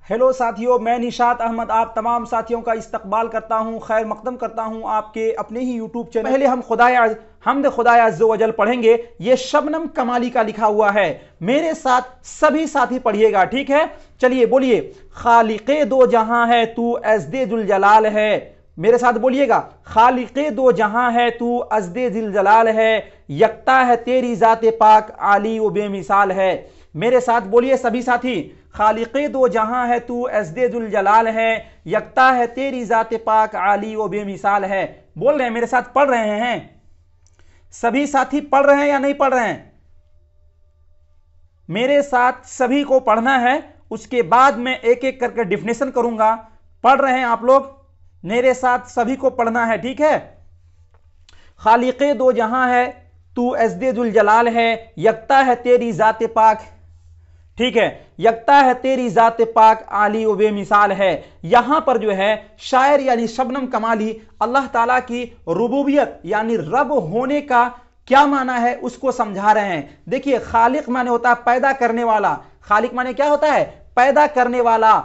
Hello साथियों, मैं निशात अहमद आप तमाम साथियों का इस्तकबाल करता हूं, खैर मकदम करता हूं आपके अपने ही यूट्यूब चैनल। पहले हम हमद खुदाया अज़्ज़ व जल पढ़ेंगे। ये शबनम कमाली का लिखा हुआ है, मेरे साथ सभी साथी पढ़िएगा, ठीक है। चलिए बोलिए, खालिक़े दो जहां है तू अज़्ज़े जुल जलाल है। मेरे साथ बोलिएगा, खालिक़े दो जहां है तू अज़्ज़े जुल जलाल है, यकता है तेरी ज़ात पाक आली व बेमिसाल है। मेरे साथ बोलिए सभी साथी, खालिक़े दो जहां है तू अज़्ज़े जुल जलाल है, यकता है तेरी ज़ात पाक आली व बेमिसाल है। बोल रहे हैं, मेरे साथ पढ़ रहे हैं? सभी साथी पढ़ रहे हैं या नहीं पढ़ रहे हैं? मेरे साथ सभी को पढ़ना है, उसके बाद मैं एक एक करके डिफिनेशन करूंगा। पढ़ रहे हैं आप लोग? मेरे साथ सभी को पढ़ना है, ठीक है। खालिक़े दो जहां है तू अज़्ज़े जुल जलाल है, यकता है तेरी ज़ात पाक, ठीक है, यकता है तेरी ज़ात पाक आली व बेमिसाल है। यहां पर जो है शायर यानी शबनम कमाली अल्लाह ताला की रुबूबियत यानी रब होने का क्या माना है उसको समझा रहे हैं। देखिए, खालिक माने होता है पैदा करने वाला। खालिक माने क्या होता है? पैदा करने वाला।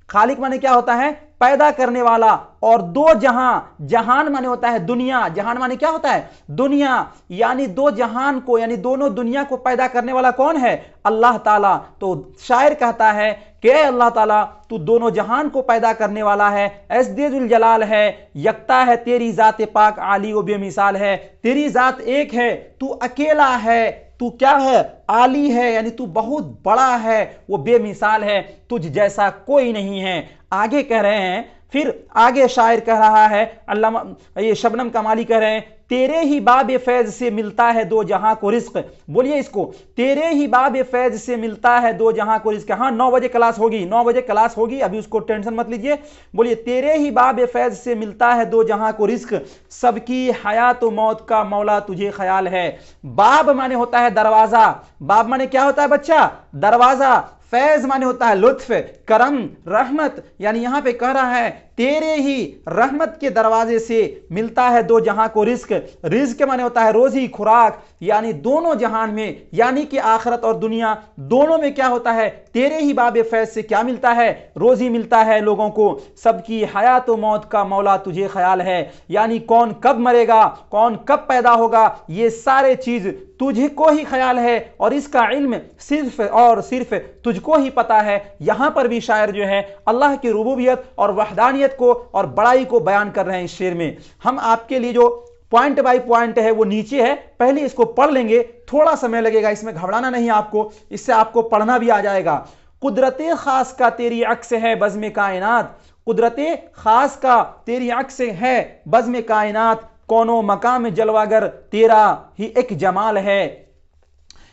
खालिक माने क्या होता है? पैदा करने वाला। और दो जहां, जहान माने होता है दुनिया। जहान माने क्या होता है? दुनिया। यानी दो जहान को यानी दोनों दुनिया को पैदा करने वाला कौन है? अल्लाह ताला। तो शायर कहता है कि अल्लाह ताला तू दोनों जहान को पैदा करने वाला है, अज़्ज़े जुल जलाल है, यकता है तेरी ज़ात पाक आली व बेमिसाल है। तेरी ज़ात एक है, तू अकेला है, तू क्या है? आली है, यानी तू बहुत बड़ा है, वो बेमिसाल है, तुझ जैसा कोई नहीं है। आगे कह रहे हैं, फिर आगे शायर कह रहा है, अल्लामा ये शबनम कमाली कह रहे हैं, तेरे ही बाब फैज से मिलता है दो जहां को रिस्क। बोलिए इसको, तेरे ही बाब फैज से मिलता है दो जहां को रिस्क। हाँ, 9 बजे क्लास होगी, 9 बजे क्लास होगी, अभी उसको टेंशन मत लीजिए। बोलिए, तेरे ही बाब फैज से मिलता है दो जहां को रिस्क, सबकी हयात मौत का मौला तुझे ख्याल है। बाब माने होता है दरवाजा। बाब माने क्या होता है बच्चा? दरवाजा। फैज माने होता है लुत्फ, करम, रहमत। यानी यहां पे कह रहा है तेरे ही रहमत के दरवाजे से मिलता है दो जहां को रिस्क। रिस्क माने होता है रोजी, खुराक। यानी दोनों जहान में, यानी कि आखिरत और दुनिया दोनों में क्या होता है? तेरे ही बाब फैज से क्या मिलता है? रोजी मिलता है लोगों को। सबकी हयात व मौत का मौला तुझे ख्याल है। यानी कौन कब मरेगा, कौन कब पैदा होगा, ये सारे चीज तुझे को ही ख्याल है, और इसका इल्म सिर्फ और सिर्फ तुझको ही पता है। यहां पर भी शायर जो है अल्लाह की रुबूबियत और वहदानियत को और बड़ाई को बयान कर रहे हैं इस शेर में। हम आपके लिए जो पॉइंट बाय पॉइंट है वो नीचे है, पहले इसको पढ़ लेंगे, थोड़ा समय लगेगा, इसमें घबराना नहीं आपको, इससे आपको पढ़ना भी आ जाएगा। कुदरते खास का तेरी अक्स है बज़्म कायनात, कुदरते खास का तेरी अक्स है बज़्म कायनात, कौनो मकाम जलवागर तेरा ही एक जमाल है।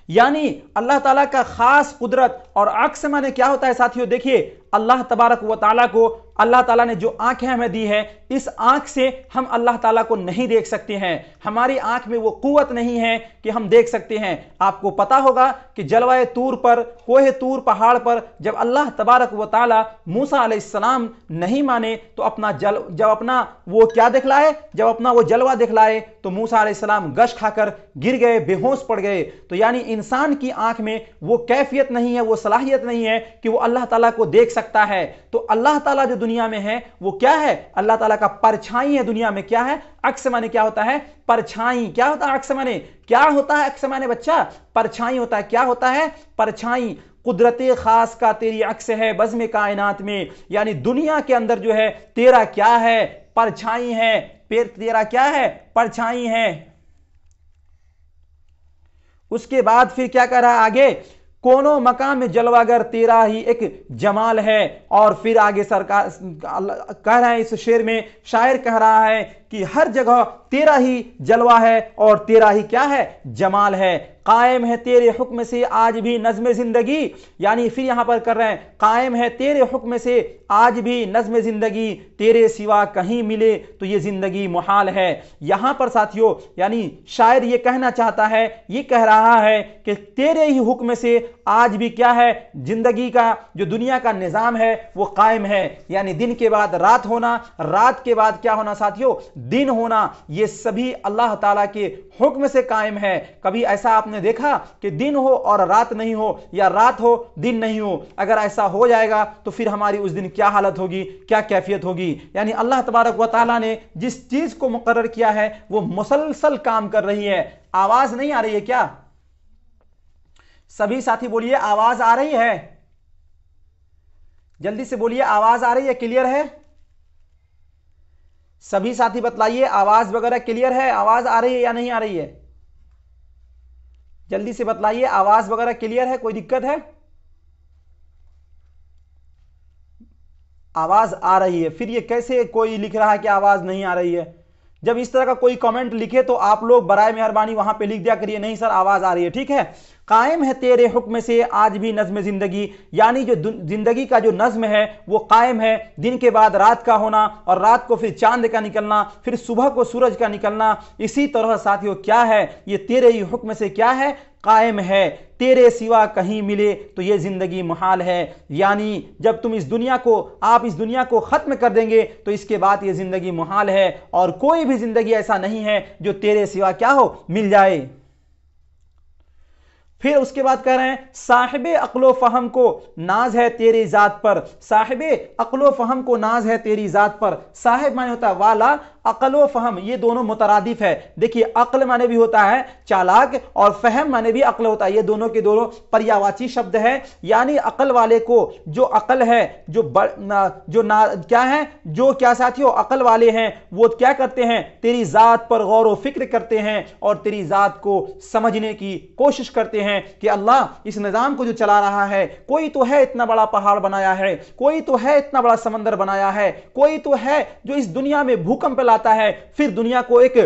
यानी अल्लाह ताला का खास कुदरत। और अक्स माने क्या होता है साथियों? देखिए, अल्लाह तबारक व ताला को अल्लाह ताला ने जो आंखें हमें दी है, इस आंख से हम अल्लाह ताला को नहीं देख सकते हैं। हमारी आंख में वो कुव्वत नहीं है कि हम देख सकते हैं। आपको पता होगा कि जलवाए तूर पर, कोहे तूर पहाड़ पर जब अल्लाह तबारक व ताला मूसा अलैहिस्सलाम नहीं माने तो जब अपना वो क्या दिखलाए, जब अपना वो जलवा दिखलाए तो मूसा अलैहिस्सलाम गश खाकर गिर गए, बेहोश पड़ गए। तो यानी इंसान की आंख में वो कैफियत नहीं है, वो सलाहियत नहीं है कि वो अल्लाह ताला को देख सकता है। तो अल्लाह ताला जो दुनिया में है वो क्या है? अल्लाह ताला का परछाई है दुनिया में। क्या है? अक्स माने क्या होता है? परछाई। क्या होता है अक्स माने? क्या होता है अक्स माने बच्चा? परछाई होता है। क्या होता है? परछाई। कुदरते खास का तेरी अक्स है बज़्म कायनात में, यानी दुनिया के अंदर जो है तेरा क्या है? परछाई है। तेरा क्या है? परछाई है। उसके बाद फिर क्या कर रहा है आगे? कोनो मकाम में जलवागर तेरा ही एक जमाल है। और फिर आगे सरकार कह रहे हैं, इस शेर में शायर कह रहा है कि हर जगह तेरा ही जलवा है और तेरा ही क्या है? जमाल है। कायम है तेरे हुक्म से आज भी नज़्म जिंदगी। यानी फिर यहां पर कर रहे हैं, कायम है तेरे हुक्म से आज भी नज़्म जिंदगी, तेरे सिवा कहीं मिले तो ये जिंदगी मुहाल है। यहां पर साथियों यानी शायर ये कहना चाहता है, ये कह रहा है कि तेरे ही हुक्म से आज भी क्या है? जिंदगी का जो दुनिया का निजाम है वो कायम है। यानी दिन के बाद रात होना, रात के बाद क्या होना साथियों? दिन होना, ये सभी अल्लाह ताला के हुक्म से कायम है। कभी ऐसा आपने देखा कि दिन हो और रात नहीं हो, या रात हो दिन नहीं हो? अगर ऐसा हो जाएगा तो फिर हमारी उस दिन क्या हालत होगी, क्या कैफियत होगी। यानी अल्लाह तबारक व तआला ने जिस चीज को मुकर्रर किया है वो मुसलसल काम कर रही है। आवाज नहीं आ रही है क्या? सभी साथी बोलिए, आवाज आ रही है? जल्दी से बोलिए, आवाज आ रही है? क्लियर है? सभी साथी बतलाइए, आवाज वगैरह क्लियर है? आवाज आ रही है या नहीं आ रही है? जल्दी से बतलाइए, आवाज वगैरह क्लियर है? कोई दिक्कत है? आवाज आ रही है। फिर ये कैसे कोई लिख रहा है कि आवाज नहीं आ रही है? जब इस तरह का कोई कमेंट लिखे तो आप लोग बराए मेहरबानी वहां पे लिख दिया करिए, नहीं सर आवाज आ रही है। ठीक है, कायम है तेरे हुक्म से आज भी नज्म जिंदगी, यानी जो जिंदगी का जो नज्म है वो कायम है। दिन के बाद रात का होना, और रात को फिर चांद का निकलना, फिर सुबह को सूरज का निकलना। इसी तरह साथियों क्या है, ये तेरे ही हुक्म से क्या है, कायम है। तेरे सिवा कहीं मिले तो ये जिंदगी मुहाल है। यानी जब तुम इस दुनिया को, आप इस दुनिया को खत्म कर देंगे तो इसके बाद ये जिंदगी मुहाल है, और कोई भी जिंदगी ऐसा नहीं है जो तेरे सिवा क्या हो, मिल जाए। फिर उसके बाद कह रहे हैं साहिबे अक्लो फहम को नाज है तेरी जात पर। साहिबे अक्लो फहम को नाज है तेरी जात पर। साहिब माने होता है वाला, अक्लो फहम ये दोनों मुतरादिफ है। देखिए अक्ल माने भी होता है चालाक, और फहम माने भी अक्ल होता है। ये दोनों के दोनों पर्यायवाची शब्द है। यानी अक्ल वाले को, जो अक्ल है, क्या है, जो क्या साथियों अक्ल वाले हैं वो क्या करते हैं, तेरी जात पर गौर व फिक्र करते हैं और तेरी जात को समझने की कोशिश करते हैं कि अल्लाह इस निजाम को जो चला रहा है, कोई तो है इतना बड़ा पहाड़ बनाया है, कोई तो है इतना बड़ा समंदर बनाया है, कोई तो है जो इस दुनिया में भूकंप लाता है, फिर दुनिया को एक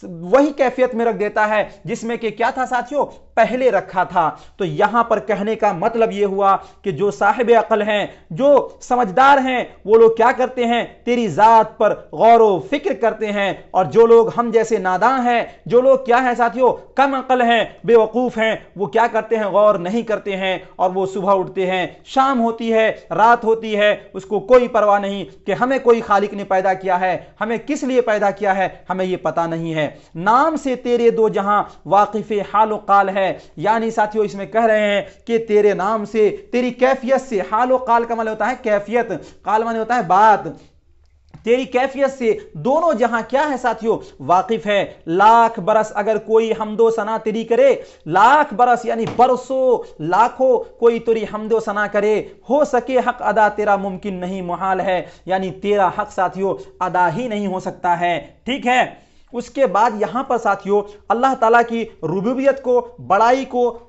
वही कैफियत में रख देता है जिसमें कि क्या था साथियों, पहले रखा था। तो यहां पर कहने का मतलब यह हुआ कि जो साहिब अकल हैं, जो समझदार हैं, वो लोग क्या करते हैं, तेरी जात पर गौर व फिक्र करते हैं। और जो लोग हम जैसे नादान हैं, जो लोग क्या है साथियों, कम अकल हैं, बेवकूफ हैं, वो क्या करते हैं, गौर नहीं करते हैं। और वो सुबह उठते हैं, शाम होती है, रात होती है, उसको कोई परवाह नहीं कि हमें कोई खालिक ने पैदा किया है, हमें किस लिए पैदा किया है, हमें यह पता नहीं है। नाम से तेरे दो जहां वाकिफ हाल काल है। यानी साथियों इसमें कह रहे हैं कि तेरे नाम से, तेरी कैफियत से, हाल काल का मतलब होता है कैफियत, काल माने होता है बात, तेरी कैफियत से दोनों जहां क्या है साथियों, वाकिफ है। लाख बरस अगर कोई हमदो सना तेरी करे, लाख बरस यानी बरसों लाखों कोई तेरी हमदो सना करे, हो सके हक अदा तेरा मुमकिन नहीं मुहाल है। यानी तेरा हक साथियों अदा ही नहीं हो सकता है। ठीक है, उसके बाद यहां पर साथियों अल्लाह ताला की रुबूबियत को, बड़ाई को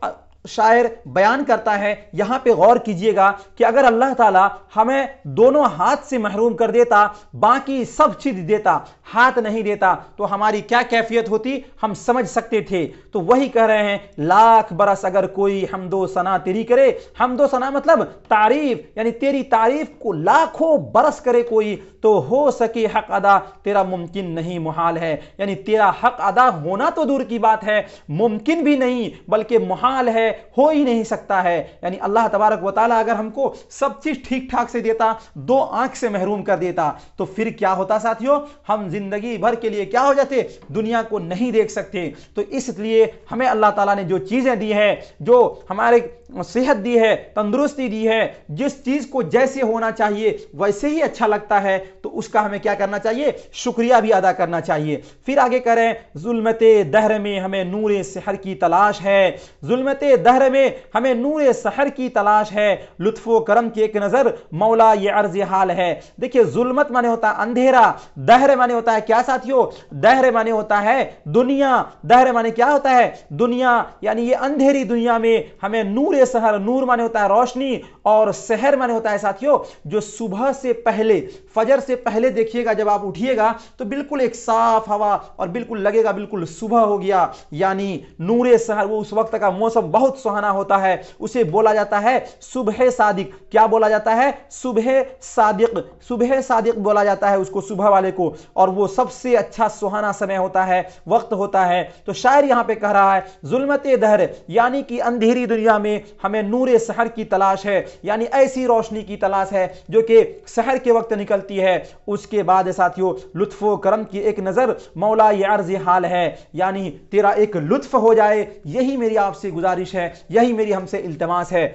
शायर बयान करता है। यहां पे गौर कीजिएगा कि अगर अल्लाह ताला हमें दोनों हाथ से महरूम कर देता, बाकी सब चीज देता, हाथ नहीं देता, तो हमारी क्या कैफियत होती, हम समझ सकते थे। तो वही कह रहे हैं, लाख बरस अगर कोई हमदो सना तेरी करे, हमदो सना मतलब तारीफ, यानी तेरी तारीफ को लाखों बरस करे कोई, तो हो सके हक अदा तेरा मुमकिन नहीं मुहाल है। यानी तेरा हक अदा होना तो दूर की बात है, मुमकिन भी नहीं बल्कि मुहाल है, हो ही नहीं सकता है। यानी अल्लाह तबारक व तआला अगर हमको सब चीज ठीक ठाक से देता, दो आंख से महरूम कर देता, तो फिर क्या होता साथियों, हम जिंदगी भर के लिए क्या हो जाते, दुनिया को नहीं देख सकते। तो इसलिए हमें अल्लाह ताला ने जो चीजें दी है, जो हमारे सेहत दी है, तंदुरुस्ती दी है, जिस चीज को जैसे होना चाहिए वैसे ही अच्छा लगता है, तो उसका हमें क्या करना चाहिए, शुक्रिया भी अदा करना चाहिए। फिर आगे करें, जुल्मते दहर में हमें नूरे सहर की तलाश है। जुल्मते दहर में हमें नूरे सहर की तलाश है, लुत्फो करम की एक नजर मौला ये अर्ज हाल है। देखिए जुल्मत माने होता है अंधेरा, दहर माने होता है क्या साथियों, दहर माने होता है दुनिया, दहर माने क्या होता है, दुनिया। यानी ये अंधेरी दुनिया में हमें नूरे सहर, नूर माने होता है रोशनी, और सहर माने होता है साथियों जो सुबह से पहले, फजर से पहले देखिएगा जब आप उठिएगा तो बिल्कुल एक साफ हवा और बिल्कुल लगेगा बिल्कुल सुबह हो गया। यानी नूरे सहर, वो उस वक्त का मौसम बहुत सुहाना होता है, उसे बोला जाता है सुबह सादिक। क्या बोला जाता है, सुबह सादिक, सुबह सादिक बोला जाता है उसको, सुबह वाले को। और वो सबसे अच्छा सुहाना समय होता है, वक्त होता है। तो शायर यहां पे कह रहा है जुल्मते दहर, यानी कि अंधेरी दुनिया में हमें नूरे सहर की तलाश है, यानी ऐसी रोशनी की तलाश है जो कि सहर के वक्त निकलती है। उसके बाद साथियों लुत्फो करम की एक नजर मौला ये अर्ज हाल है, यानी तेरा एक लुत्फ हो जाए, यही मेरी आपसे गुजारिश है, यही मेरी हमसे इल्तमास है।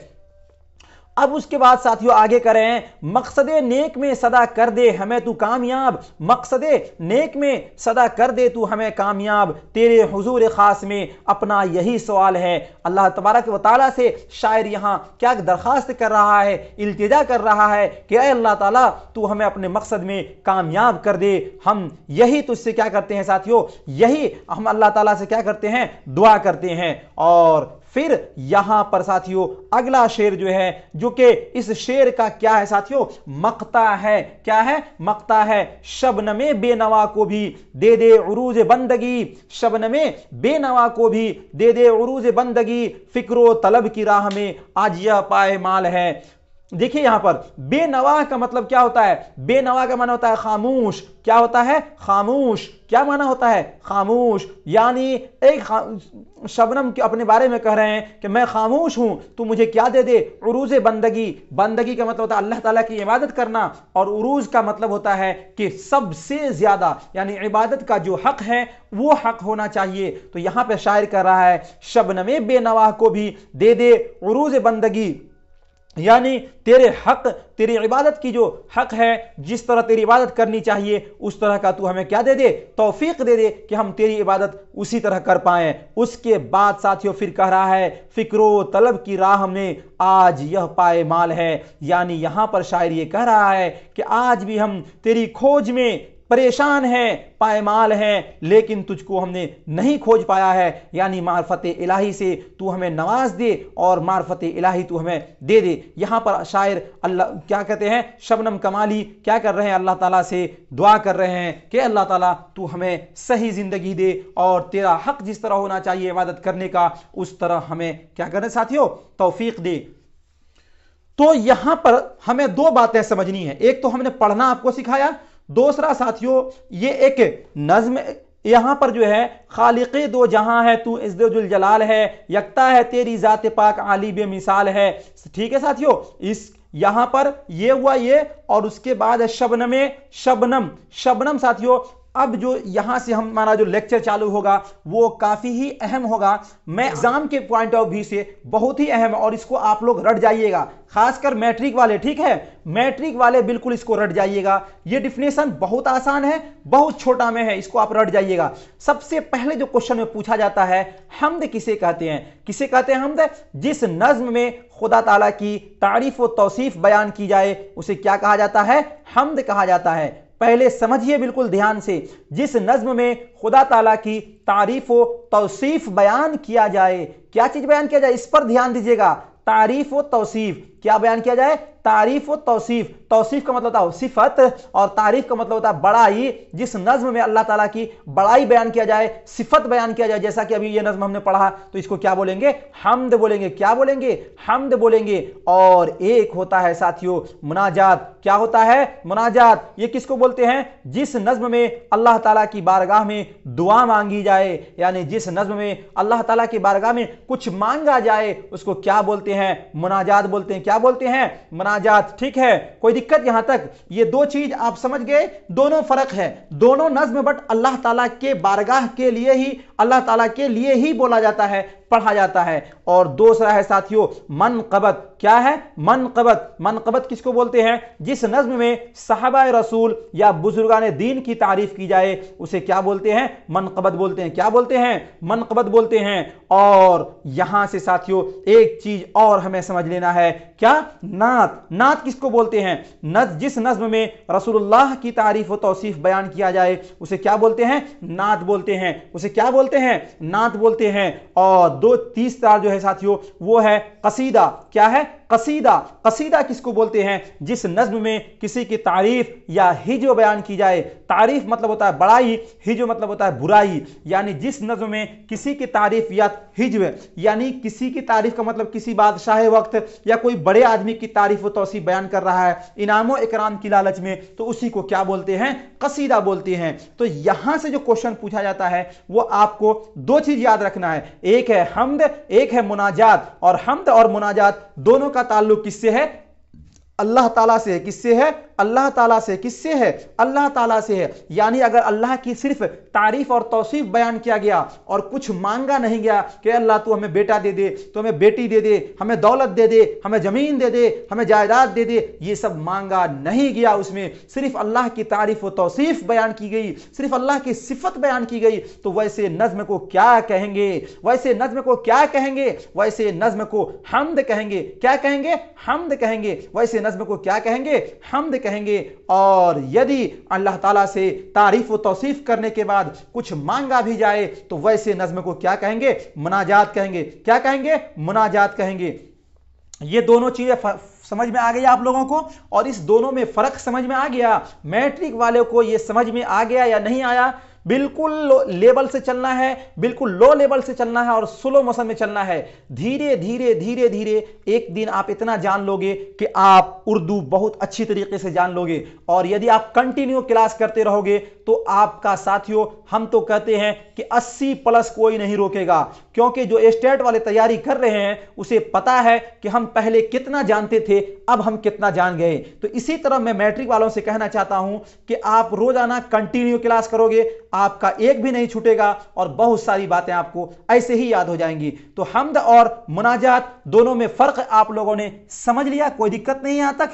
अब उसके बाद साथियों आगे करें, मकसदे नेक में सदा कर दे हमें तू कामयाब, मकसदे नेक में सदा कर दे तू हमें कामयाब, तेरे हुजूर खास में अपना यही सवाल है। अल्लाह तबारक व तआला से शायर यहां क्या दरखास्त कर रहा है, इल्तिजा कर रहा है कि ऐ अल्लाह ताला तू हमें अपने मकसद में कामयाब कर दे। हम यही तुझसे क्या करते हैं साथियों, यही हम अल्लाह ताला से क्या करते हैं, दुआ करते हैं। और फिर यहां पर साथियों अगला शेर जो है, जो कि इस शेर का क्या है साथियों, मक्ता है। क्या है, मक्ता है। शबनमे बेनवा को भी दे दे उरूज बंदगी, शबनमे बेनवा को भी दे दे उरूज बंदगी, फिक्रो तलब की राह में आज यह पाए माल है। देखिए यहां पर बेनवा का मतलब क्या होता है, बेनवा का माना होता है खामोश। क्या होता है, खामोश। क्या माना होता है, खामोश। यानी एक शबनम के अपने बारे में कह रहे हैं कि मैं खामोश हूं, तू मुझे क्या दे दे, उरूज बंदगी। बंदगी का मतलब होता है अल्लाह ताला की इबादत करना, और उरूज का मतलब होता है कि सबसे ज्यादा, यानी इबादत का जो हक है वो हक होना चाहिए। तो यहां पे शायर कर रहा है शबनमे बेनवा को भी दे दे उरूज बंदगी, यानी तेरे हक, तेरी इबादत की जो हक है, जिस तरह तेरी इबादत करनी चाहिए उस तरह का तू हमें क्या दे दे, तौफीक दे दे कि हम तेरी इबादत उसी तरह कर पाएं। उसके बाद साथियों फिर कह रहा है फिक्रो तलब की राह में आज यह पाए माल है, यानी यहां पर शायर ये कह रहा है कि आज भी हम तेरी खोज में परेशान है, पायमाल है, लेकिन तुझको हमने नहीं खोज पाया है। यानी मार्फत इलाही से तू हमें नवाज दे और मार्फत इलाही तू हमें दे दे। यहां पर शायर अल्लाह क्या कहते हैं, शबनम कमाली क्या कर रहे हैं, अल्लाह ताला से दुआ कर रहे हैं कि अल्लाह ताला तू हमें सही जिंदगी दे और तेरा हक जिस तरह होना चाहिए इबादत करने का उस तरह हमें क्या करना साथियों, तौफीक दे। तो यहां पर हमें दो बातें समझनी है, एक तो हमने पढ़ना आपको सिखाया, दूसरा साथियों ये एक नज्म यहां पर जो है खालिक़े दो जहां है तू इज़्ज़ुल जलाल है, यकता है तेरी जात पाक आली बेमिसाल है। ठीक है साथियों, इस यहां पर ये हुआ ये, और उसके बाद है शबनमे, शबनम, शबनम साथियों अब जो यहां से हमारा जो लेक्चर चालू होगा वो काफी ही अहम होगा, मैं एग्जाम के पॉइंट ऑफ व्यू से बहुत ही अहम है, और इसको आप लोग रट जाइएगा, खासकर मैट्रिक वाले। ठीक है, मैट्रिक वाले बिल्कुल इसको रट जाइएगा। ये डिफिनेशन बहुत आसान है, बहुत छोटा में है, इसको आप रट जाइएगा। सबसे पहले जो क्वेश्चन में पूछा जाता है, हम्द किसे कहते हैं, किसे कहते हैं हम्द, जिस नज्म में खुदा ताला की तारीफ व तौसीफ बयान की जाए उसे क्या कहा जाता है, हम्द कहा जाता है। पहले समझिए बिल्कुल ध्यान से, जिस नज्म में खुदा ताला की तारीफ व तौसीफ बयान किया जाए, क्या चीज बयान किया जाए, इस पर ध्यान दीजिएगा, तारीफ व तौसीफ, क्या बयान किया जाए, तारीफ व तौसीफ। तौसीफ का मतलब होता है सिफत और तारीफ का मतलब होता है बड़ाई। जिस नज्म में अल्लाह ताला की बड़ाई बयान किया जाए, सिफत बयान किया जाए, जैसा कि अभी ये नज्म हमने पढ़ा, तो इसको क्या बोलेंगे, हम्द बोलेंगे। क्या बोलेंगे, हम्द बोलेंगे। और एक होता है साथियों मुनाजात, क्या होता है, मुनाजात। ये किसको बोलते हैं, जिस नज्म में अल्लाह ताला की बारगाह में दुआ मांगी जाए, यानी जिस नज्म में अल्लाह ताला की बारगाह में कुछ मांगा जाए उसको क्या बोलते हैं, मुनाजात बोलते हैं। क्या बोलते हैं, मुनाजात। ठीक है, कोई दिक्कत यहां तक, ये दो चीज आप समझ गए, दोनों फर्क है, दोनों नज्म बट अल्लाह ताला के बारगाह के लिए ही, अल्लाह ताला के लिए ही बोला जाता है, पढ़ा जाता है। और दूसरा है साथियों मनक़बत। क्या है, मनक़बत। मनक़बत किसको बोलते हैं, जिस नज्म में सहाबा रसूल या बुजुर्गान दीन की तारीफ की जाए उसे क्या बोलते हैं, मनक़बत बोलते हैं। क्या बोलते हैं, मनक़बत बोलते हैं। और यहां से साथियों एक चीज और हमें समझ लेना है, क्या, नात। नात किसको बोलते हैं, जिस नज्म में रसूलुल्लाह की तारीफ व तौसीफ बयान किया जाए उसे क्या बोलते हैं, नात बोलते हैं। उसे क्या बोलते हैं, नात बोलते हैं। और दो तीसरा जो है साथियों वो है कसीदा। क्या है, कसीदा। कसीदा किसको बोलते हैं? जिस नज्म में किसी की तारीफ या हिज्व बयान की जाए। तारीफ मतलब होता है बड़ाई, हिज्व मतलब होता है बुराई। यानी जिस नज्म में किसी की तारीफ या हिज्व, यानी किसी की तारीफ का मतलब किसी बादशाह वक्त या कोई बड़े आदमी की तारीफ व तौसीफ बयान कर रहा है इनामो इकराम की लालच में, तो उसी को क्या बोलते हैं? कसीदा बोलते हैं। तो यहां से जो क्वेश्चन पूछा जाता है वो आपको दो चीज याद रखना है, एक है हम्द, एक है मुनाजात। और हम्द और मुनाजात दोनों का ताल्लुक किससे है? अल्लाह ताला से। किससे है? अल्लाह ताला से। किससे है? अल्लाह ताला से है। यानी अगर अल्लाह की सिर्फ तारीफ और तौसीफ बयान किया गया और कुछ मांगा नहीं गया कि अल्लाह तू हमें बेटा दे दे, तो हमें बेटी दे दे, हमें दौलत दे दे, हमें जमीन दे दे, हमें जायदाद दे दे, ये सब मांगा नहीं गया। उसमें सिर्फ अल्लाह की तारीफ और तौसीफ बयान की गई, सिर्फ अल्लाह की सिफत बयान की गई, तो वैसे नज्म को क्या कहेंगे? वैसे नज्म को क्या कहेंगे? वैसे नज्म को हम्द कहेंगे। क्या कहेंगे? हम्द कहेंगे। वैसे नज्म को क्या कहेंगे? हम्द कहेंगे। और यदि अल्लाह ताला से तारीफ व तौसीफ करने के बाद कुछ मांगा भी जाए तो वैसे नज्म को क्या कहेंगे? मुनाजात कहेंगे। क्या कहेंगे? मुनाजात कहेंगे। ये दोनों चीजें समझ में आ गई आप लोगों को? और इस दोनों में फर्क समझ में आ गया? मैट्रिक वाले को ये समझ में आ गया या नहीं आया? बिल्कुल लेवल से चलना है, बिल्कुल लो लेवल से चलना है और स्लो मोशन में चलना है। धीरे धीरे धीरे धीरे एक दिन आप इतना जान लोगे कि आप उर्दू बहुत अच्छी तरीके से जान लोगे। और यदि आप कंटिन्यू क्लास करते रहोगे तो आपका साथियों, हम तो कहते हैं कि 80 प्लस कोई नहीं रोकेगा, क्योंकि जो स्टेट वाले तैयारी कर रहे हैं उसे पता है कि हम पहले कितना जानते थे, अब हम कितना जान गए। तो इसी तरह मैं मैट्रिक वालों से कहना चाहता हूं कि आप रोजाना कंटिन्यू क्लास करोगे, आपका एक भी नहीं छूटेगा और बहुत सारी बातें आपको ऐसे ही याद हो जाएंगी। तो हम्द और मुनाजात दोनों में फर्क आप लोगों ने समझ लिया? कोई दिक्कत नहीं यहां तक?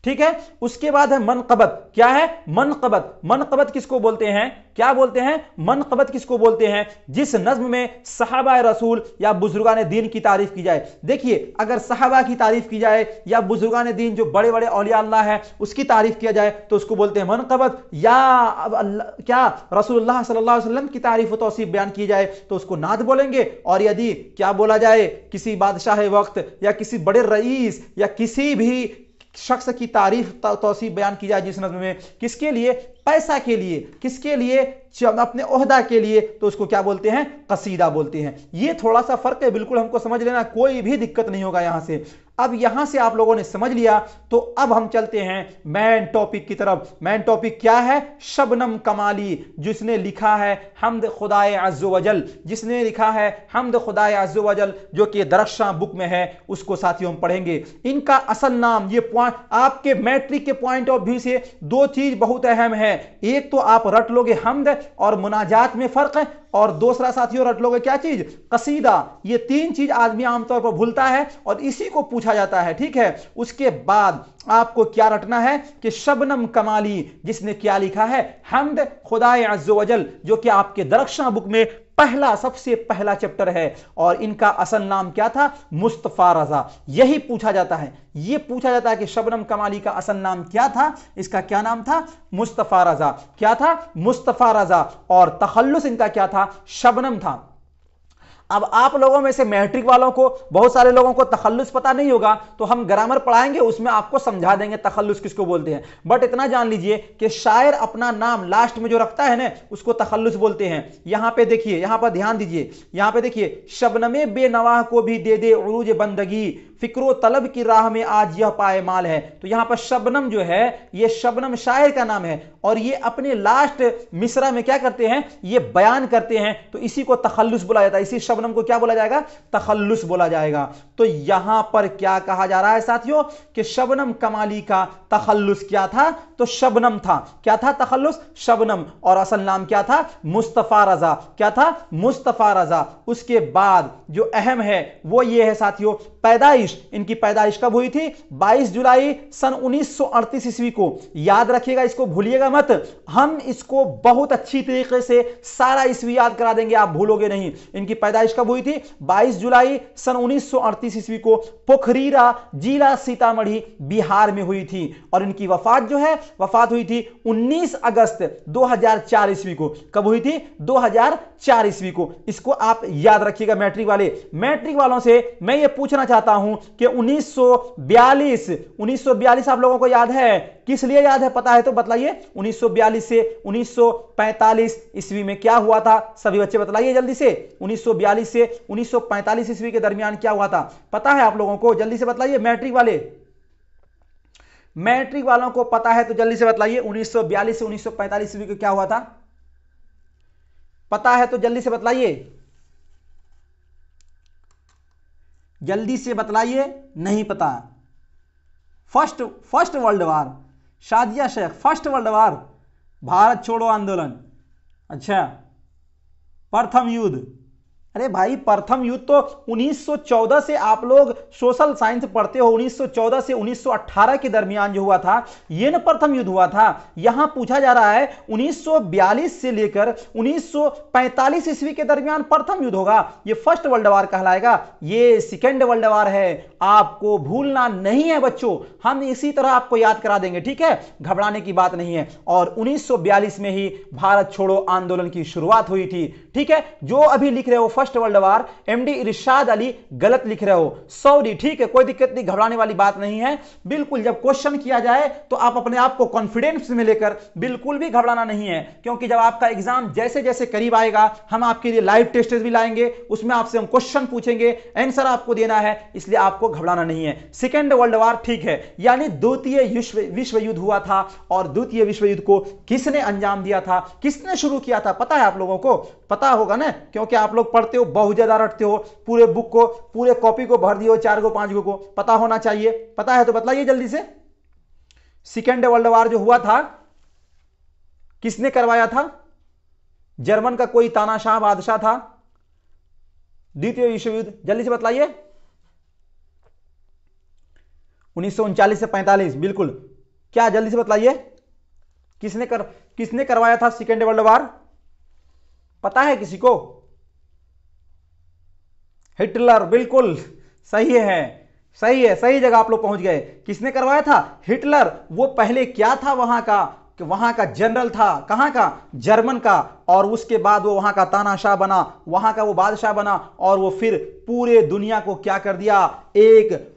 ठीक है। उसके बाद है मनक़बत। क्या है? मनक़बत। मनक़बत किसको बोलते हैं? क्या बोलते हैं? मनक़बत किसको बोलते हैं? जिस नज्म में सहाबा रसूल या बुजुर्गान दीन की तारीफ की जाए। देखिए, अगर सहाबा की तारीफ की जाए या बुजुर्गान दीन जो बड़े बड़े औलिया अल्लाह है उसकी तारीफ किया जाए तो उसको बोलते हैं मनक़बत। या क्या रसूलुल्लाह सल्लल्लाहु अलैहि वसल्लम की तारीफ व तौसीफ बयान की जाए तो उसको नात बोलेंगे। और यदि क्या बोला जाए, किसी बादशाह वक्त या किसी बड़े रईस या किसी भी शख्स की तारीफ तौसीफ बयान की जाए जिस नज्म में, किसके लिए? पैसा के लिए। किसके लिए? अपने ओहदा के लिए, तो उसको क्या बोलते हैं? कसीदा बोलते हैं। ये थोड़ा सा फर्क है, बिल्कुल हमको समझ लेना, कोई भी दिक्कत नहीं होगा यहां से। अब यहां से आप लोगों ने समझ लिया तो अब हम चलते हैं मेन टॉपिक की तरफ। मेन टॉपिक क्या है? शबनम कमाली, जिसने लिखा है हम्द खुदाए अज़्ज़ वजल, जिसने लिखा है हम्द खुदाए अज़्ज़ वजल, जो कि दरख्शां बुक में है, उसको साथियों हम पढ़ेंगे। इनका असल नाम, ये पॉइंट आपके मैट्रिक के पॉइंट ऑफ व्यू से दो चीज बहुत अहम है। एक तो आप रट लोगे हम्द और मुनाजात में फर्क है, और दूसरा साथियों रट लोगे क्या चीज? कसीदा। ये तीन चीज आदमी आमतौर पर भूलता है और इसी को पूछा जाता है। ठीक है। उसके बाद आपको क्या रटना है कि शबनम कमाली, जिसने क्या लिखा है? हम्द खुदाए अज़्ज़ वजल, जो कि आपके दरख्शां बुक में पहला, सबसे पहला चैप्टर है। और इनका असल नाम क्या था? मुस्तफा रजा। यही पूछा जाता है, ये पूछा जाता है कि शबनम कमाली का असल नाम क्या था? इसका क्या नाम था? मुस्तफा रजा। क्या था? मुस्तफा रजा। और तखल्लुस इनका क्या था? शबनम था। अब आप लोगों में से मैट्रिक वालों को, बहुत सारे लोगों को तखल्लुस पता नहीं होगा, तो हम ग्रामर पढ़ाएंगे, उसमें आपको समझा देंगे तखल्लुस किसको बोलते हैं। बट इतना जान लीजिए कि शायर अपना नाम लास्ट में जो रखता है ना, उसको तखल्लुस बोलते हैं। यहां पे देखिए, यहां पर ध्यान दीजिए, यहां पे देखिए, शबनमे बेनवाह को भी दे दे उरूज बंदगी, फिक्रो तलब की राह में आज यह पाए माल है। तो यहां पर शबनम जो है, ये शबनम शायर का नाम है, और ये अपने लास्ट मिसरा में क्या करते हैं? ये बयान करते हैं, तो इसी को तखल्लुस बोला जाता है। इसी शबनम को क्या बोला जाएगा? तखल्लुस बोला जाएगा। तो यहां पर क्या कहा जा रहा है साथियों कि शबनम कमाली का तखल्लुस क्या था? तो शबनम था। क्या था? तखल्लुस शबनम। और असल नाम क्या था? मुस्तफा रजा। क्या था? मुस्तफा रजा। उसके बाद जो अहम है वो ये है साथियों, पैदाइश। इनकी पैदाइश कब हुई थी? 22 जुलाई सन 1938 ईस्वी को। याद रखिएगा, इसको भूलिएगा मत, हम इसको बहुत अच्छी तरीके से सारा ईस्वी याद करा देंगे, आप भूलोगे नहीं। इनकी पैदाइश कब हुई थी? 22 जुलाई सन 1938 ईस्वी को पोखरीरा जिला सीतामढ़ी बिहार में हुई थी। और इनकी वफात जो है, वफात हुई थी 19 अगस्त 2004 ईस्वी को। कब हुई थी? 2004 ईस्वी को। इसको आप याद रखिएगा मैट्रिक वाले। मैट्रिक वालों से मैं ये पूछना चाहता हूं कि 1942 आप लोगों को याद है? किस लिए याद है, पता है तो बतलाइए। 1942 से 1945 ईस्वी में क्या हुआ था? सभी बच्चे बतलाइए जल्दी से। 1942 से 1945 ईस्वी के दरमियान क्या हुआ था, पता है आप लोगों को? जल्दी से बतलाइए मैट्रिक वाले। मैट्रिक वालों को पता है तो जल्दी से बतलाइए 1942 से 1945 ईस्वी को क्या हुआ था? पता है तो जल्दी से बतलाइए, जल्दी से बतलाइए। नहीं पता। First world war, Shadiya Sheikh, first world war, Bharat छोड़ो आंदोलन। अच्छा, प्रथम युद्ध। अरे भाई, प्रथम युद्ध तो 1914 से आप लोग सोशल साइंस पढ़ते हो, 1914 से 1918 के दरमियान जो हुआ था ये ना प्रथम युद्ध हुआ था। यहां पूछा जा रहा है 1942 से लेकर 1945 ईस्वी के दरमियान प्रथम युद्ध होगा, ये फर्स्ट वर्ल्ड वार कहलाएगा। ये सेकेंड वर्ल्ड वार है, आपको भूलना नहीं है बच्चों। हम इसी तरह आपको याद करा देंगे, ठीक है, घबराने की बात नहीं है। और 1942 में ही भारत छोड़ो आंदोलन की शुरुआत हुई थी, ठीक है। जो अभी लिख रहे हो फर्स्ट वर्ल्ड वार, एमडी इरशाद अली, गलत लिख रहे हो, सॉरी, ठीक है, कोई दिक्कत नहीं, घबराने वाली बात नहीं है। बिल्कुल जब क्वेश्चन किया जाए तो आप अपने आप को कॉन्फिडेंस में लेकर, बिल्कुल भी घबराना नहीं है, क्योंकि जब आपका एग्जाम जैसे जैसे करीब आएगा हम आपके लिए लाइव टेस्ट भी लाएंगे, उसमें आपसे हम क्वेश्चन पूछेंगे, आंसर आपको देना है, इसलिए आपको घबराना नहीं है। सेकेंड वर्ल्ड वार, ठीक है, यानी द्वितीय विश्व युद्ध हुआ था। और द्वितीय विश्व युद्ध को किसने अंजाम दिया था, किसने शुरू किया था, पता है आप लोगों को? पता होगा ना, क्योंकि आप लोग पढ़ते हो, बहुत ज्यादा रटते हो, पूरे बुक को, पूरे कॉपी को भर दियो, 4 गो 5 गो को पता होना चाहिए। पता है तो बतलाइए जल्दी से। सेकेंड वर्ल्ड वार जो हुआ था किसने करवाया था? जर्मन का कोई तानाशाह बादशाह था। द्वितीय विश्व युद्ध जल्दी से बतलाइए। 1939 से 45, बिल्कुल। क्या, जल्दी से बतलाइए, किसने करवाया था सेकेंड वर्ल्ड वार? पता है किसी को? हिटलर, बिल्कुल सही है, सही है, सही जगह आप लोग पहुंच गए। किसने करवाया था? हिटलर। वो पहले क्या था वहां का, कि वहां का जनरल था, कहां का? जर्मन का। और उसके बाद वो वहां का तानाशाह बना, वहां का वो बादशाह बना, और वो फिर पूरे दुनिया को क्या कर दिया, एक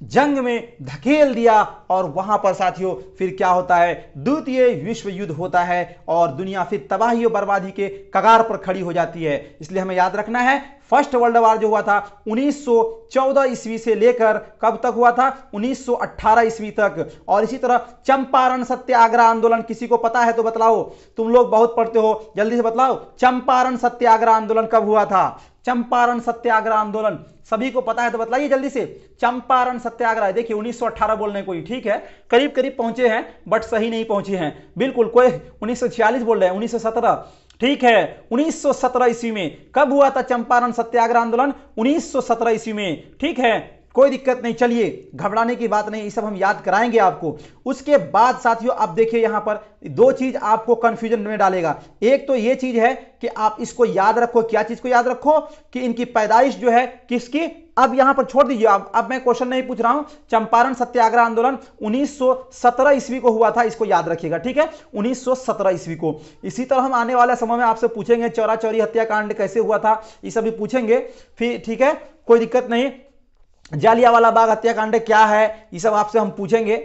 जंग में धकेल दिया। और वहां पर साथियों फिर क्या होता है? द्वितीय विश्व युद्ध होता है और दुनिया फिर तबाही और बर्बादी के कगार पर खड़ी हो जाती है। इसलिए हमें याद रखना है, फर्स्ट वर्ल्ड वार जो हुआ था 1914 ईस्वी से लेकर कब तक हुआ था? 1918 ईस्वी तक। और इसी तरह चंपारण सत्याग्रह आंदोलन, किसी को पता है तो बतलाओ, तुम लोग बहुत पढ़ते हो, जल्दी से बतलाओ, चंपारण सत्याग्रह आंदोलन कब हुआ था? चंपारण सत्याग्रह आंदोलन सभी को पता है तो बतलाइए जल्दी से। चंपारण सत्याग्रह, देखिए 1918 बोलने कोई, ठीक है, करीब करीब पहुंचे हैं बट सही नहीं पहुंचे हैं, बिल्कुल। कोई 1946 बोल रहे हैं, 1917, ठीक है, 1917 ईस्वी में कब हुआ था चंपारण सत्याग्रह आंदोलन? 1917 ईस्वी में, ठीक है, कोई दिक्कत नहीं, चलिए घबराने की बात नहीं, ये सब हम याद कराएंगे आपको। उसके बाद साथियों आप देखिए यहां पर दो चीज आपको कंफ्यूजन में डालेगा। एक तो ये चीज है कि आप इसको याद रखो, क्या चीज को याद रखो? कि इनकी पैदाइश जो है किसकी, अब यहां पर छोड़ दीजिए, अब मैं क्वेश्चन नहीं पूछ रहा हूं। चंपारण सत्याग्रह आंदोलन 1917 ईस्वी को हुआ था, इसको याद रखिएगा, ठीक है, 1917 ईस्वी को। इसी तरह हम आने वाले समय में आपसे पूछेंगे चौरा चौरी हत्याकांड कैसे हुआ था, ये सब भी पूछेंगे फिर, ठीक है, कोई दिक्कत नहीं। जालियांवाला बाग हत्याकांड क्या है, ये सब आपसे हम पूछेंगे।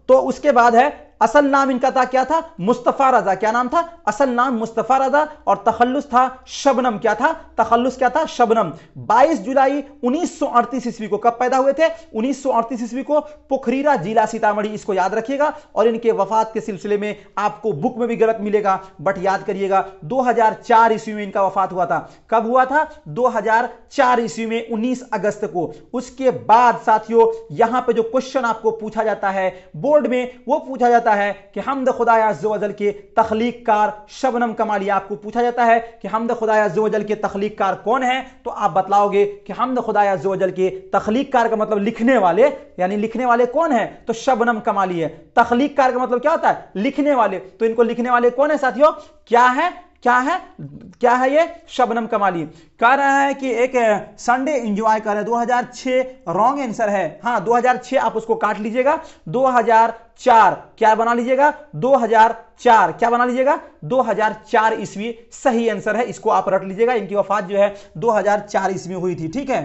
तो उसके बाद है असल नाम इनका था, क्या था? मुस्तफा रजा। क्या नाम था? असल नाम मुस्तफा रजा, और तखल्लुस था शबनम। क्या था? तखल्लुस क्या था? शबनम। 22 जुलाई 1938 ईस्वी को कब पैदा हुए थे? 1938 ईस्वी को, पोखरीरा जिला सीतामढ़ी, इसको याद रखिएगा। और इनके वफात के सिलसिले में आपको बुक में भी गलत मिलेगा बट याद करिएगा 2004 ईस्वी में इनका वफात हुआ था। कब हुआ था? 2004 ईस्वी में 19 अगस्त को। उसके बाद साथियों यहां पर जो क्वेश्चन आपको पूछा जाता है बोर्ड में, वो पूछा जाता जाता है कि हम्द खुदा अज़्ज़ व जल के तख्लीक कार शबनम कमाली, आपको पूछा जाता है कि हम्द खुदा अज़्ज़ व जल के तख्लीक कार कौन है, तो आप बतलाओगे कि हम्द खुदा अज़्ज़ व जल के तख्लीक कार का मतलब लिखने वाले, यानी लिखने वाले कौन है, तो शबनम कमाली है। तख्लीक कार का मतलब क्या होता है, लिखने वाले, तो इनको लिखने वाले कौन है साथियों, क्या है, क्या है, क्या है ये, शबनम कमाली। कह रहा है कि एक संडे एंजॉय करें, 2006 रॉन्ग आंसर है, हाँ 2006 आप उसको काट लीजिएगा, 2004 क्या बना लीजिएगा, 2004 क्या बना लीजिएगा, 2004 ईस्वी सही आंसर है, इसको आप रट लीजिएगा। इनकी वफात जो है 2004 ईस्वी में हुई थी, ठीक है।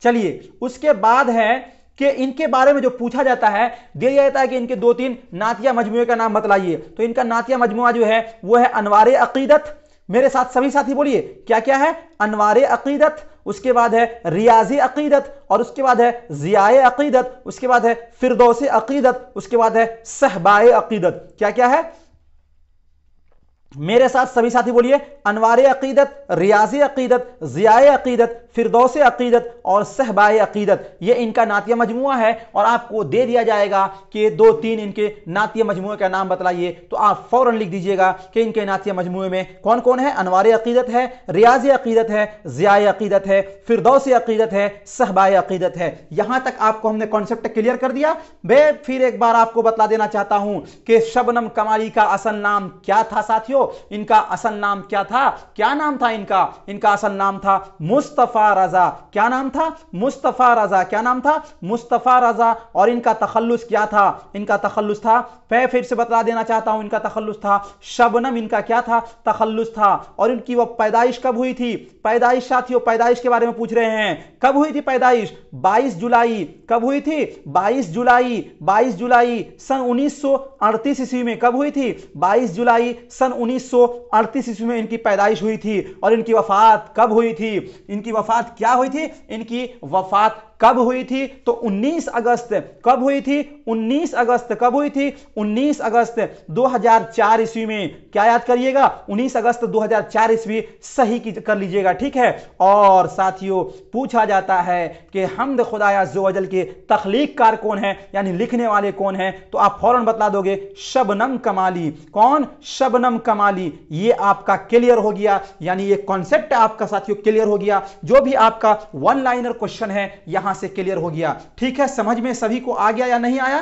चलिए उसके बाद है कि इनके बारे में जो पूछा जाता है, दिया जाता है कि इनके 2-3 नातिया मजमुए का नाम बतलाइए। तो इनका नातिया मजमुआ जो है वो है अनवारे अकीदत, मेरे साथ सभी साथी बोलिए क्या क्या है, अनवारे अकीदत, उसके बाद है रियाजी अकीदत, और उसके बाद है जियाए अकीदत, उसके बाद है फिरदौसे अकीदत, उसके बाद है सहबाए अकीदत। क्या क्या है, मेरे साथ सभी साथी बोलिए, अनवारे अकीदत, रियाजी अकीदत, जियाए अकीदत, फिरदौसे अकीदत और सहबाए अकीदत। ये इनका नातिया मजमुआ है और आपको दे दिया जाएगा कि 2-3 इनके नातिया मजमुए का नाम बतलाइए, तो आप फौरन लिख दीजिएगा कि इनके नातिया मजमुए में कौन कौन है, अनवारे अकीदत है, रियाजी अकीदत है, जियाए अकीदत है, फिरदौसे अकीदत है, सहबाए अकीदत है। यहां तक आपको हमने कॉन्सेप्ट क्लियर कर दिया। मैं फिर एक बार आपको बतला देना चाहता हूं कि शबनम कमाली का असल नाम क्या था साथियों, इनका असल नाम क्या था, क्या नाम था इनका, इनका असल नाम था मुस्तफा रजा। क्या नाम था, मुस्तफा रजा, क्या नाम था, मुस्तफा रजा। और इनका तखल्लुस क्या था, इनका तखल्लुस था, मैं फिर से बता देना चाहता हूं, इनका तखल्लुस था शबनम, इनका क्या था, तखल्लुस था। और इनकी वो पैदाइश कब हुई थी, पैदाइश साथियों पैदाइश के बारे में पूछ रहे हैं, कब हुई थी पैदाइश, 22 जुलाई, कब हुई थी, 22 जुलाई, 22 जुलाई सन 1938 ईस्वी में। कब हुई थी, 22 जुलाई सन 1938 ईस्वी में इनकी पैदाइश हुई थी। और इनकी वफात कब हुई थी, इनकी वफात क्या हुई थी, इनकी वफात कब हुई थी, तो 19 अगस्त, कब हुई थी, 19 अगस्त, कब हुई थी, 19 अगस्त 2004 ईस्वी में। क्या याद करिएगा, 19 अगस्त 2004 ईस्वी सही कर लीजिएगा, ठीक है। और साथियों पूछा जाता है कि हम्द खुदा अज़्ज़ व जल के तख्लीक कार कौन है, यानी लिखने वाले कौन है, तो आप फौरन बतला दोगे शबनम कमाली। कौन, शबनम कमाली। ये आपका क्लियर हो गया, यानी ये कॉन्सेप्ट आपका साथियों क्लियर हो गया। जो भी आपका वन लाइनर क्वेश्चन है यहां से क्लियर हो गया, ठीक है। समझ में सभी को आ गया या नहीं आया,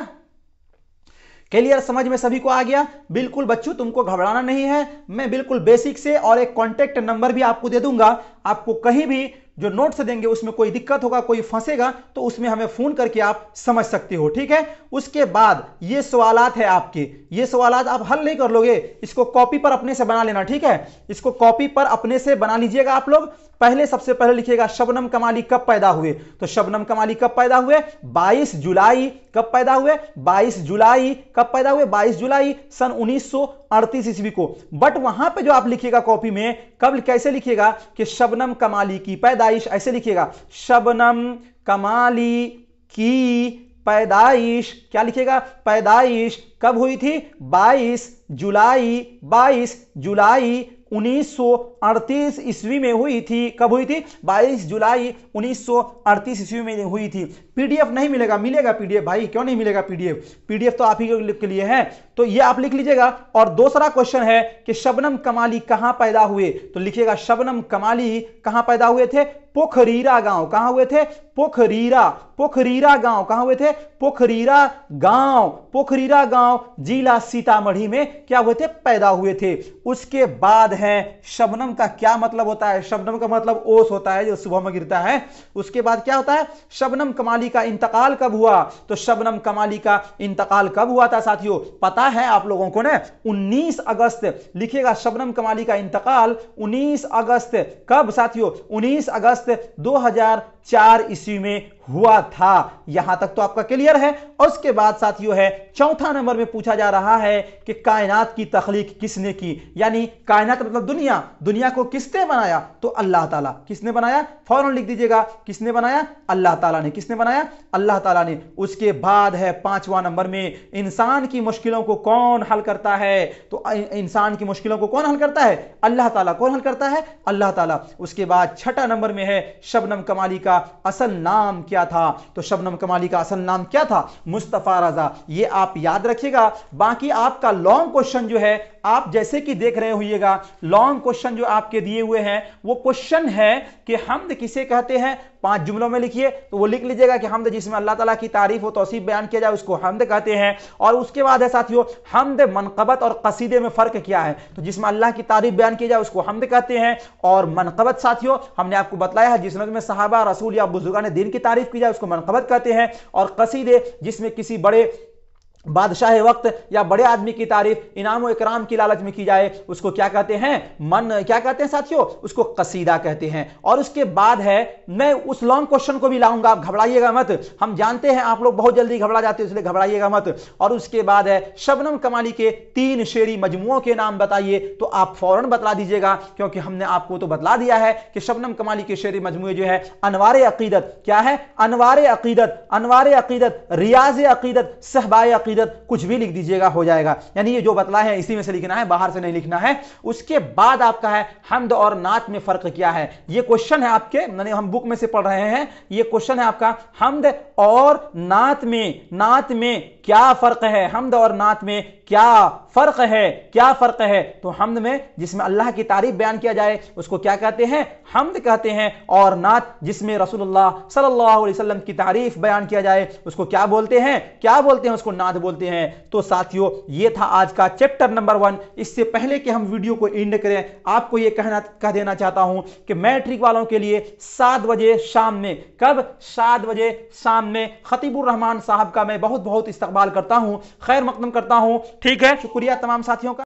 क्लियर, समझ में सभी को आ गया। बिल्कुल बच्चों तुमको घबराना नहीं है, मैं बिल्कुल बेसिक से और एक कांटेक्ट नंबर भी आपको दे दूंगा। आपको कहीं भी जो नोट्स देंगे उसमें कोई दिक्कत होगा, कोई फंसेगा तो उसमें हमें फोन करके आप समझ सकते हो, ठीक है। उसके बाद ये सवालात है आपके, ये सवालात आप हल नहीं कर लोगे, इसको कॉपी पर अपने से बना लेना, ठीक है। इसको कॉपी पर अपने से बना लीजिएगा आप लोग। पहले सबसे पहले लिखिएगा शबनम कमाली कब पैदा हुए, तो शबनम कमाली कब पैदा हुए, 22 जुलाई, कब पैदा हुए, 22 जुलाई, कब पैदा हुए, 22 जुलाई सन 1938 ईस्वी को। बट वहां पे जो आप लिखिएगा कॉपी में, कब कैसे लिखिएगा कि शबनम कमाली की पैदाइश, ऐसे लिखिएगा शबनम कमाली की पैदाइश, क्या लिखिएगा, पैदाइश कब हुई थी, 22 जुलाई, 22 जुलाई 1938 ईस्वी में हुई थी। कब हुई थी, 22 जुलाई 1938 ईस्वी में हुई थी। पीडीएफ नहीं मिलेगा, मिलेगा पीडीएफ भाई, क्यों नहीं मिलेगा पीडीएफ, पीडीएफ तो आप ही के लिए है, तो ये आप लिख लीजिएगा। और दूसरा क्वेश्चन है कि शबनम कमाली कहां पैदा हुए, तो लिखिएगा शबनम कमाली कहां पैदा हुए थे, पोखरीरा गांव, कहां हुए थे, पोखरीरा, पोखरीरा गांव, कहां हुए थे, पोखरीरा गांव, पोखरीरा गांव जिला सीतामढ़ी में क्या हुए थे, पैदा हुए थे। उसके बाद है शबनम का क्या मतलब होता है, शबनम का मतलब ओस होता है जो सुबह में गिरता है। उसके बाद क्या होता है, शबनम कमाली का इंतकाल कब हुआ, तो शबनम कमाली का इंतकाल कब हुआ था साथियों, पता है आप लोगों को ना, 19 अगस्त लिखिएगा। शबनम कमाली का इंतकाल 19 अगस्त कब साथियों, 19 अगस्त 2004 ईस्वी में हुआ था। यहां तक तो आपका क्लियर है। और उसके बाद साथियों है चौथा नंबर में पूछा जा रहा है कि कायनात की तख्लीक किसने की, यानी कायनात मतलब दुनिया, दुनिया को किसने बनाया, तो अल्लाह ताला। किसने बनाया, फौरन लिख दीजिएगा, किसने बनाया, अल्लाह ताला ने। किसने बनाया, अल्लाह ताला ने। उसके बाद है पांचवा नंबर में इंसान की मुश्किलों को कौन हल करता है, तो इंसान की मुश्किलों को कौन हल करता है, अल्लाह ताला। कौन हल करता है, अल्लाह ताला। उसके बाद छठा नंबर में है शबनम कमाली का असल नाम क्या था, तो शबनम कमाली का असल नाम क्या था? मुस्तफा रजा। ये आप याद रखिएगा। बाकी आपका लॉन्ग क्वेश्चन जो है, आप जैसे कि देख रहे होइएगा, लॉन्ग क्वेश्चन जो आपके दिए हुए हैं वो क्वेश्चन है कि हमद किसे कहते हैं, 5 जुमलों में लिखिए। तो वो लिख लीजिएगा कि हमद जिसमें अल्लाह ताला की तारीफ हो, तौसीफ बयान किया जाए, उसको हमद कहते हैं। और उसके बाद है साथियों हमद, मनकबत और कसीदे में फर्क क्या है? तो जिसमें अल्लाह की तारीफ बयान की जाए उसको हमद कहते हैं, और मनकबत साथियों हमने आपको बताया है जिसमें सहाबा, रसूल या बुजुर्गान दीन की तारीफ की जाए उसको मनकबत कहते हैं। और कसीदे जिसमें किसी बड़े बादशाह वक्त या बड़े आदमी की तारीफ इनाम व इकराम की लालच में की जाए उसको क्या कहते हैं? क्या कहते हैं साथियों? उसको कसीदा कहते हैं। और उसके बाद है, मैं उस लॉन्ग क्वेश्चन को भी लाऊंगा, आप घबराइएगा मत। हम जानते हैं आप लोग बहुत जल्दी घबरा जाते हो, इसलिए घबराइएगा मत। और उसके बाद है शबनम कमाली के 3 शेरी मजमुओं के नाम बताइए। तो आप फौरन बतला दीजिएगा, क्योंकि हमने आपको तो बतला दिया है कि शबनम कमाली के शेरी मजमुए जो है अनवारे अकीदत, क्या है? अनवारे अकीदत, अनवारे अकीदत, रियाज अकीदत, सहबाए अकीदत, कुछ भी लिख दीजिएगा, हो जाएगा। यानी ये जो बतला है इसी में से लिखना है, बाहर से नहीं लिखना है। उसके बाद आपका है हम्द और नात में फर्क क्या है? ये क्वेश्चन है आपके, हम बुक में से पढ़ रहे हैं। ये क्वेश्चन है आपका, हम्द और नात में क्या फर्क है? हम्द और नात में क्या फर्क है? क्या फर्क है? तो हम्द में जिसमें अल्लाह की तारीफ बयान किया जाए उसको क्या कहते हैं? हम्द कहते हैं। और नात जिसमें रसूलुल्लाह सल्लल्लाहु अलैहि वसल्लम की तारीफ बयान किया जाए उसको क्या बोलते हैं? क्या बोलते हैं? उसको नात बोलते हैं। तो साथियों ये था आज का चैप्टर नंबर 1। इससे पहले कि हम वीडियो को एंड करें, आपको ये कह देना चाहता हूं कि मैट्रिक वालों के लिए 7 बजे शाम में, कब? 7 बजे शाम में खतीबुर रहमान साहब का मैं बहुत बहुत इस्तकबाल करता हूं, खैर मकदम करता हूं। ठीक है, शुक्रिया तमाम साथियों का।